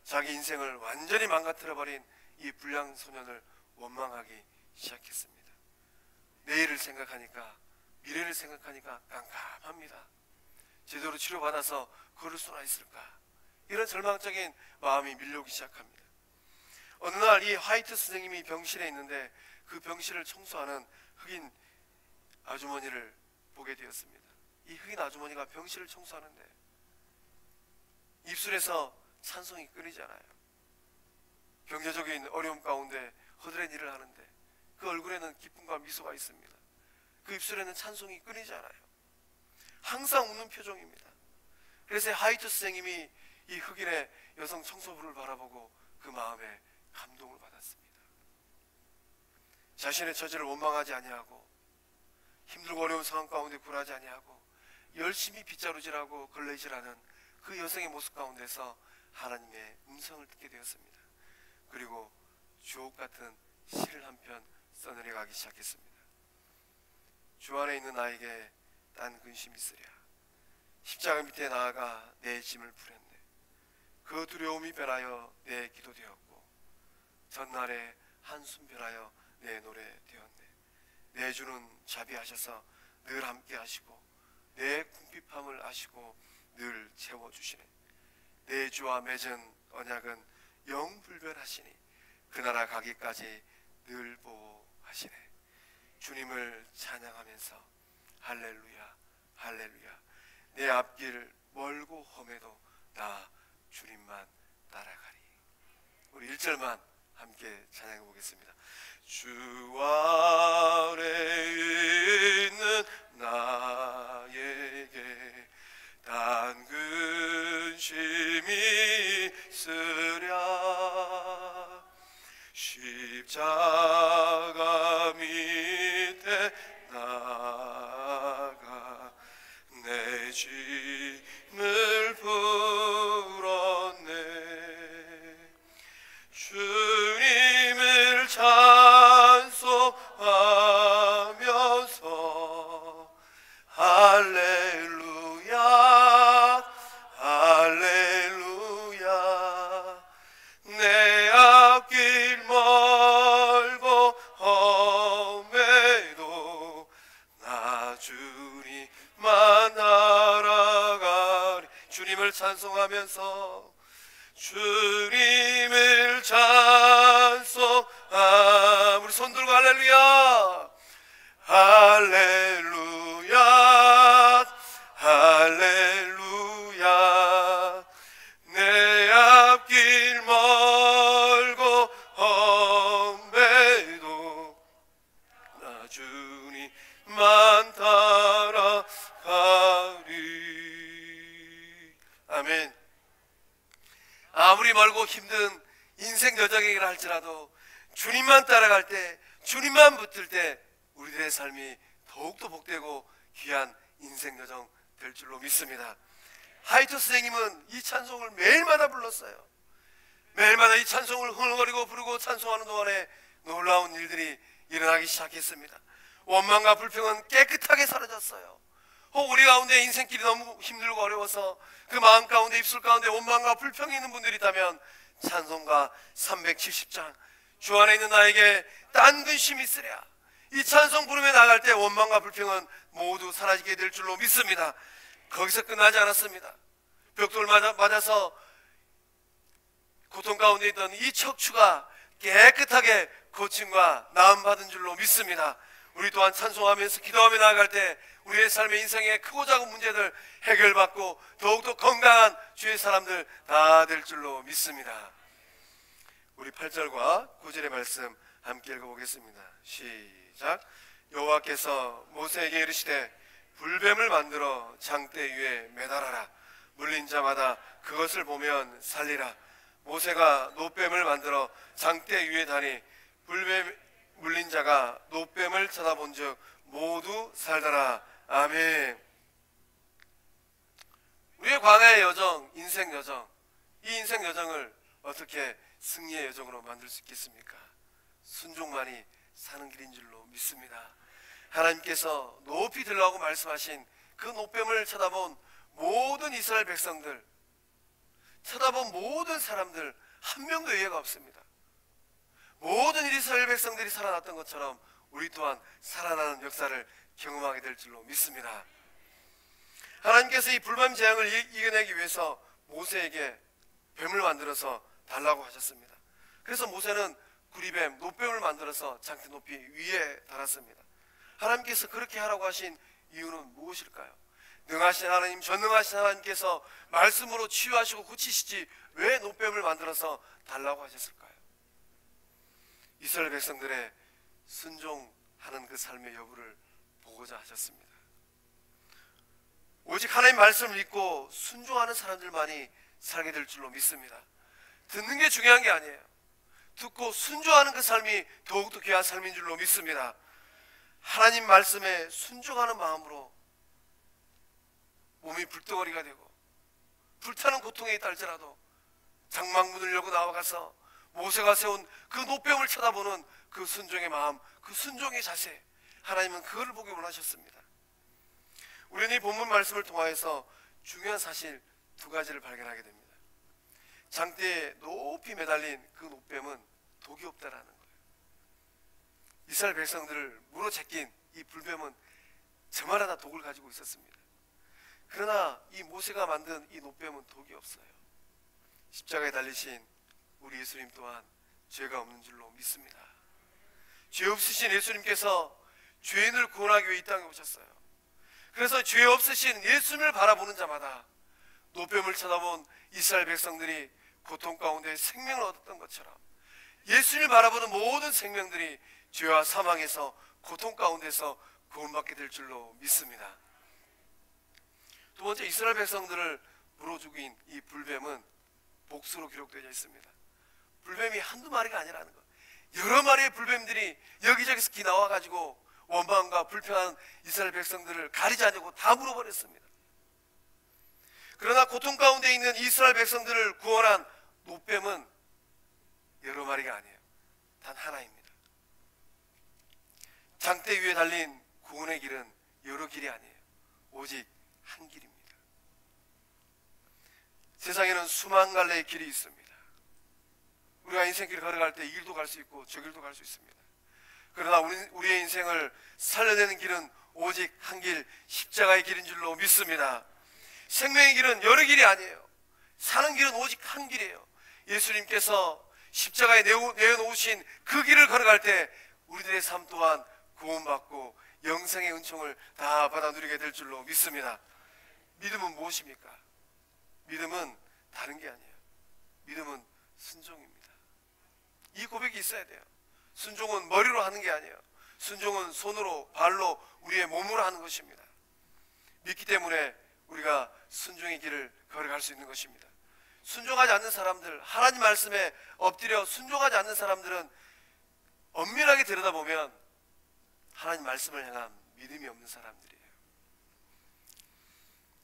자기 인생을 완전히 망가뜨려버린 이 불량 소년을 원망하기 시작했습니다. 내일을 생각하니까, 미래를 생각하니까 깜깜합니다. 제대로 치료받아서 걸을 수나 있을까, 이런 절망적인 마음이 밀려오기 시작합니다. 어느 날 이 화이트 선생님이 병실에 있는데 그 병실을 청소하는 흑인 아주머니를 보게 되었습니다. 이 흑인 아주머니가 병실을 청소하는데 입술에서 찬송이 끊이잖아요. 경제적인 어려움 가운데 허드렛 일을 하는데 그 얼굴에는 기쁨과 미소가 있습니다. 그 입술에는 찬송이 끊이지 않아요. 항상 웃는 표정입니다. 그래서 하이트 선생님이 이 흑인의 여성 청소부를 바라보고 그 마음에 감동을 받았습니다. 자신의 처지를 원망하지 아니하고 힘들고 어려운 상황 가운데 굴하지 아니하고 열심히 빗자루질하고 걸레질하는 그 여성의 모습 가운데서 하나님의 음성을 듣게 되었습니다. 그리고 주옥 같은 시를 한 편 써내려가기 시작했습니다. 주 안에 있는 나에게 딴 근심이 있으랴. 십자가 밑에 나아가 내 짐을 풀었네. 그 두려움이 변하여 내 기도 되었고 전날에 한숨 변하여 내 노래 되었네. 내 주는 자비하셔서 늘 함께 하시고 내 궁핍함을 아시고 늘 채워주시네. 내 주와 맺은 언약은 영불변하시니 그 나라 가기까지 늘 보호하시네. 주님을 찬양하면서 할렐루야 할렐루야, 내 앞길 멀고 험해도 나 주님만 따라가리. 우리 1절만 함께 찬양해 보겠습니다. 주 안에 있는 나에게 단 근심이 있으랴. 십자가 밑에 나가 내 짐을 풀었네. 주님을 찬송하면서 할렐루야 할렐루야, 내 앞길 멀고 험해도 나 주님만 따라가리. 주님을 찬송하면서 주님을 우리 손 들고 할렐루야 할렐루야 할렐루야, 내 앞길 멀고 험해도 나 주님만 따라가리. 아멘. 아무리 멀고 힘든 인생 여정이라 할지라도 주님만 따라갈 때, 주님만 붙들 때 우리들의 삶이 더욱더 복되고 귀한 인생 여정 될 줄로 믿습니다. 하이트 선생님은 이 찬송을 매일마다 불렀어요. 매일마다 이 찬송을 흥얼거리고 부르고 찬송하는 동안에 놀라운 일들이 일어나기 시작했습니다. 원망과 불평은 깨끗하게 사라졌어요. 혹 우리 가운데 인생길이 너무 힘들고 어려워서 그 마음 가운데 입술 가운데 원망과 불평이 있는 분들이 있다면 찬송가 370장 주 안에 있는 나에게 딴 근심이 있으랴, 이 찬송 부르며 나갈 때 원망과 불평은 모두 사라지게 될 줄로 믿습니다. 거기서 끝나지 않았습니다. 벽돌 맞아서 고통 가운데 있던 이 척추가 깨끗하게 고침과 나음 받은 줄로 믿습니다. 우리 또한 찬송하면서 기도하며 나아갈 때 우리의 삶의 인생의 크고 작은 문제들 해결받고 더욱더 건강한 주의 사람들 다 될 줄로 믿습니다. 우리 8절과 9절의 말씀 함께 읽어보겠습니다. 시작. 여호와께서 모세에게 이르시되 불뱀을 만들어 장대 위에 매달아라. 물린 자마다 그것을 보면 살리라. 모세가 놋뱀을 만들어 장대 위에 다니 불뱀 물린 자가 놋뱀을 쳐다본 즉 모두 살더라. 아멘. 우리의 광야의 여정, 인생 여정, 이 인생 여정을 어떻게 승리의 여정으로 만들 수 있겠습니까? 순종만이 사는 길인 줄로 믿습니다. 하나님께서 높이 들라고 말씀하신 그 놋뱀을 쳐다본 모든 이스라엘 백성들, 쳐다본 모든 사람들 한 명도 예외가 없습니다. 모든 이스라엘 백성들이 살아났던 것처럼 우리 또한 살아나는 역사를 경험하게 될 줄로 믿습니다. 하나님께서 이 불뱀 재앙을 이겨내기 위해서 모세에게 뱀을 만들어서 달라고 하셨습니다. 그래서 모세는 구리뱀, 놋뱀을 만들어서 장대 높이 위에 달았습니다. 하나님께서 그렇게 하라고 하신 이유는 무엇일까요? 능하신 하나님, 전능하신 하나님께서 말씀으로 치유하시고 고치시지 왜 놋뱀을 만들어서 달라고 하셨을까요? 이스라엘 백성들의 순종하는 그 삶의 여부를 보고자 하셨습니다. 오직 하나님 말씀을 믿고 순종하는 사람들만이 살게 될 줄로 믿습니다. 듣는 게 중요한 게 아니에요. 듣고 순종하는 그 삶이 더욱더 귀한 삶인 줄로 믿습니다. 하나님 말씀에 순종하는 마음으로 몸이 불덩어리가 되고 불타는 고통에 있다 할지라도 장막문을 열고 나와가서 모세가 세운 그 놋뱀을 쳐다보는 그 순종의 마음, 그 순종의 자세, 하나님은 그걸 보기 원하셨습니다. 우리는 이 본문 말씀을 통하여서 중요한 사실 두 가지를 발견하게 됩니다. 장대에 높이 매달린 그 놋뱀은 독이 없다라는 거예요. 이스라엘 백성들을 물어제낀 이 불뱀은 저마다 독을 가지고 있었습니다. 그러나 이 모세가 만든 이 놋뱀은 독이 없어요. 십자가에 달리신 우리 예수님 또한 죄가 없는 줄로 믿습니다. 죄 없으신 예수님께서 죄인을 구원하기 위해 이 땅에 오셨어요. 그래서 죄 없으신 예수님을 바라보는 자마다 놋뱀을 쳐다본 이스라엘 백성들이 고통 가운데 생명을 얻었던 것처럼 예수님을 바라보는 모든 생명들이 죄와 사망에서 고통 가운데서 구원받게 될 줄로 믿습니다. 두 번째, 이스라엘 백성들을 물어 죽인 이 불뱀은 복수로 기록되어 있습니다. 불뱀이 한두 마리가 아니라는 것, 여러 마리의 불뱀들이 여기저기서 기나와가지고 원망과 불평한 이스라엘 백성들을 가리지 않고 다 물어버렸습니다. 그러나 고통 가운데 있는 이스라엘 백성들을 구원한 놋뱀은 여러 마리가 아니에요. 단 하나입니다. 장대 위에 달린 구원의 길은 여러 길이 아니에요. 오직 한 길입니다. 세상에는 수만 갈래의 길이 있습니다. 우리가 인생길 걸어갈 때 이 길도 갈 수 있고 저 길도 갈 수 있습니다. 그러나 우리의 인생을 살려내는 길은 오직 한 길, 십자가의 길인 줄로 믿습니다. 생명의 길은 여러 길이 아니에요. 사는 길은 오직 한 길이에요. 예수님께서 십자가에 내어놓으신 그 길을 걸어갈 때 우리들의 삶 또한 구원받고 영생의 은총을 다 받아 누리게 될 줄로 믿습니다. 믿음은 무엇입니까? 믿음은 다른 게 아니에요. 믿음은 순종입니다. 이 고백이 있어야 돼요. 순종은 머리로 하는 게 아니에요. 순종은 손으로, 발로, 우리의 몸으로 하는 것입니다. 믿기 때문에 우리가 순종의 길을 걸어갈 수 있는 것입니다. 순종하지 않는 사람들, 하나님 말씀에 엎드려 순종하지 않는 사람들은 엄밀하게 들여다보면 하나님 말씀을 향한 믿음이 없는 사람들이에요.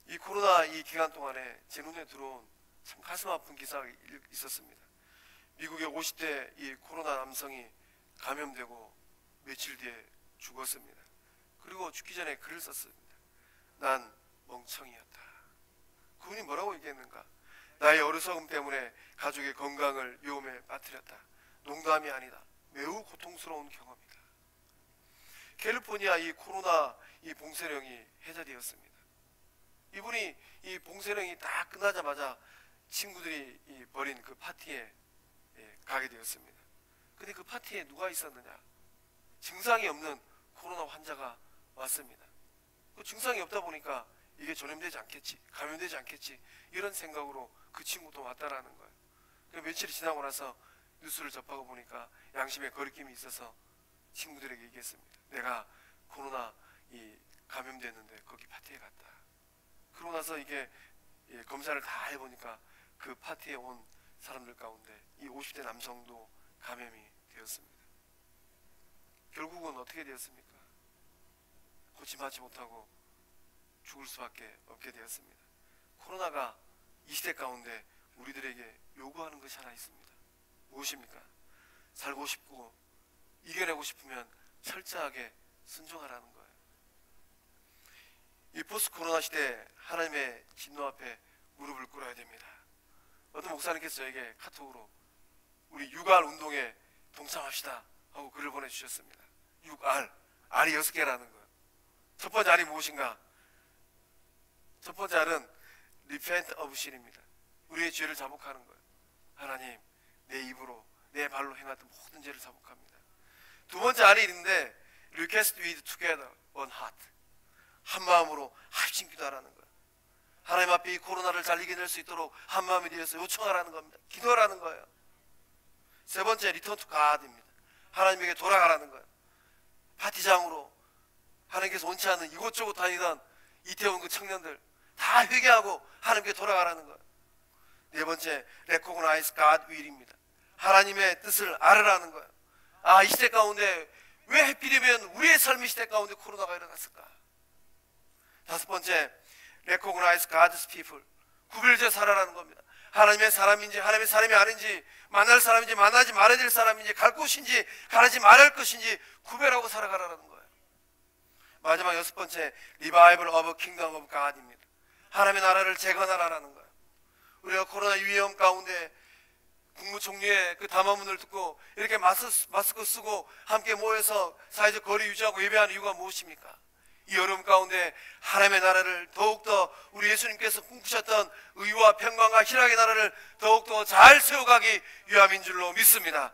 이 코로나 이 기간 동안에 제 눈에 들어온 참 가슴 아픈 기사가 있었습니다. 미국의 50대 이 코로나 남성이 감염되고 며칠 뒤에 죽었습니다. 그리고 죽기 전에 글을 썼습니다. 난 멍청이였다. 그분이 뭐라고 얘기했는가? 나의 어리석음 때문에 가족의 건강을 위험에 빠뜨렸다. 농담이 아니다. 매우 고통스러운 경험이다. 캘리포니아 이 코로나 이 봉쇄령이 해제되었습니다. 이분이 이 봉쇄령이 다 끝나자마자 친구들이 벌인 그 파티에 가게 되었습니다. 근데 그 파티에 누가 있었느냐? 증상이 없는 코로나 환자가 왔습니다. 그 증상이 없다 보니까 이게 전염되지 않겠지, 감염되지 않겠지, 이런 생각으로 그 친구도 왔다라는 거예요. 며칠이 지나고 나서 뉴스를 접하고 보니까 양심에 거리낌이 있어서 친구들에게 얘기했습니다. 내가 코로나 감염됐는데 거기 파티에 갔다. 그러고 나서 이게 검사를 다 해보니까 그 파티에 온 사람들 가운데 이 50대 남성도 감염이 되었습니다. 결국은 어떻게 되었습니까? 고침하지 못하고 죽을 수밖에 없게 되었습니다. 코로나가 이 시대 가운데 우리들에게 요구하는 것이 하나 있습니다. 무엇입니까? 살고 싶고 이겨내고 싶으면 철저하게 순종하라는 거예요. 이 포스트 코로나 시대 하나님의 진노 앞에 무릎을 꿇어야 됩니다. 어떤 목사님께서 저에게 카톡으로 우리 6R 운동에 동참합시다 하고 글을 보내주셨습니다. 6R, R이 6개라는 거예요. 첫 번째 R이 무엇인가? 첫 번째 R은 Repent of Sin입니다. 우리의 죄를 자복하는 거예요. 하나님, 내 입으로 내 발로 행했던 모든 죄를 자복합니다. 두 번째 R이 있는데 Request with together one heart, 한 마음으로 합심 기도하라는 거예요. 하나님 앞에 이 코로나를 잘 이겨낼 수 있도록 한 마음이 되어서 요청하라는 겁니다. 기도하라는 거예요. 세 번째 Return to God입니다. 하나님에게 돌아가라는 거예요. 파티장으로 하나님께서 원치 않는 이곳저곳 다니던 이태원 그 청년들 다 회개하고 하나님께 돌아가라는 거예요. 네 번째 Recognize God will입니다. 하나님의 뜻을 알으라는 거예요. 이 시대 가운데 왜 하필이면 우리의 삶의 시대 가운데 코로나가 일어났을까? 다섯 번째 Recognize God's people, 구별져 살아라는 겁니다. 하나님의 사람인지 하나님의 사람이 아닌지, 만날 사람인지 만나지 말아야 될 사람인지, 갈 곳인지 가지 말할 것인지 구별하고 살아가라는 거예요. 마지막 여섯 번째 Revival of Kingdom of God입니다. 하나님의 나라를 재건하라는 거예요. 우리가 코로나 위험 가운데 국무총리의 그 담화문을 듣고 이렇게 마스크 쓰고 함께 모여서 사회적 거리 유지하고 예배하는 이유가 무엇입니까? 이 어려움 가운데 하나님의 나라를 더욱더 우리 예수님께서 꿈꾸셨던 의와 평강과 희락의 나라를 더욱더 잘 세워가기 위함인 줄로 믿습니다.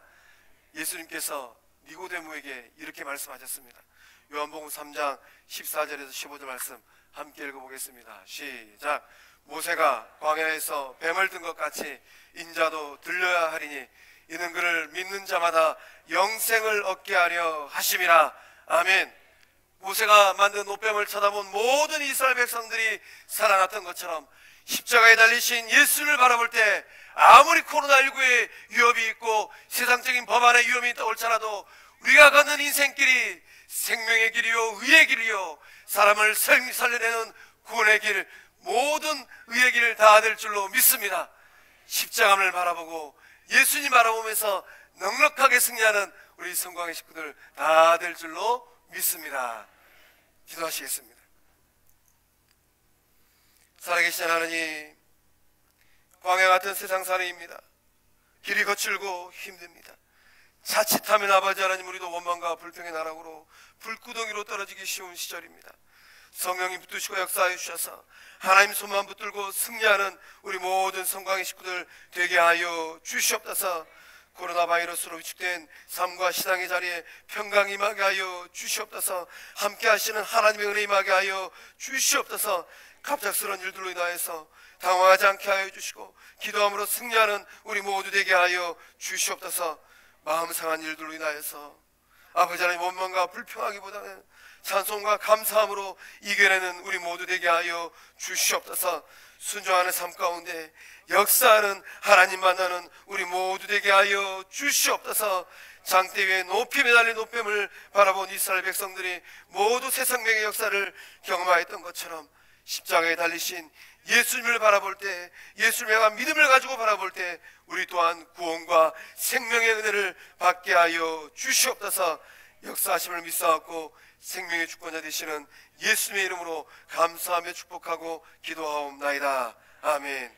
예수님께서 니고데모에게 이렇게 말씀하셨습니다. 요한복음 3장 14절에서 15절 말씀 함께 읽어보겠습니다. 시작. 모세가 광야에서 뱀을 든 것 같이 인자도 들려야 하리니 이는 그를 믿는 자마다 영생을 얻게 하려 하심이라. 아멘. 모세가 만든 노뱀을 쳐다본 모든 이스라엘 백성들이 살아났던 것처럼 십자가에 달리신 예수를 바라볼 때 아무리 코로나19의 위협이 있고 세상적인 법안의 위험이 떠올지라도 우리가 걷는 인생길이 생명의 길이요 의의 길이요 사람을 살려내는 구원의 길, 모든 의의 길을 다 될 줄로 믿습니다. 십자가를 바라보고 예수님 바라보면서 넉넉하게 승리하는 우리 성광의 식구들 다 될 줄로 믿습니다. 기도하시겠습니다. 살아계신 하나님, 광야 같은 세상 살이입니다. 길이 거칠고 힘듭니다. 자칫하면 아버지 하나님 우리도 원망과 불평의 나락으로 불구덩이로 떨어지기 쉬운 시절입니다. 성령이 붙드시고 역사해 주셔서 하나님 손만 붙들고 승리하는 우리 모든 성광의 식구들 되게 하여 주시옵소서. 코로나 바이러스로 위축된 삶과 신앙의 자리에 평강 임하게 하여 주시옵소서. 함께 하시는 하나님의 은혜 임하게 하여 주시옵소서. 갑작스러운 일들로 인하여서 당황하지 않게 하여 주시고 기도함으로 승리하는 우리 모두 되게 하여 주시옵소서. 마음 상한 일들로 인하여서 아버지 하나님 원망과 불평하기보다는 찬송과 감사함으로 이겨내는 우리 모두 되게 하여 주시옵소서. 순종하는 삶 가운데 역사하는 하나님 만나는 우리 모두 되게 하여 주시옵소서. 장대 위에 높이 매달린 노뱀을 바라본 이스라엘 백성들이 모두 새 생명의 역사를 경험하였던 것처럼 십자가에 달리신 예수님을 바라볼 때, 예수님에 대한 믿음을 가지고 바라볼 때 우리 또한 구원과 생명의 은혜를 받게 하여 주시옵소서. 역사하심을 믿사옵고 생명의 주권자 되시는 예수님의 이름으로 감사하며 축복하고 기도하옵나이다. 아멘.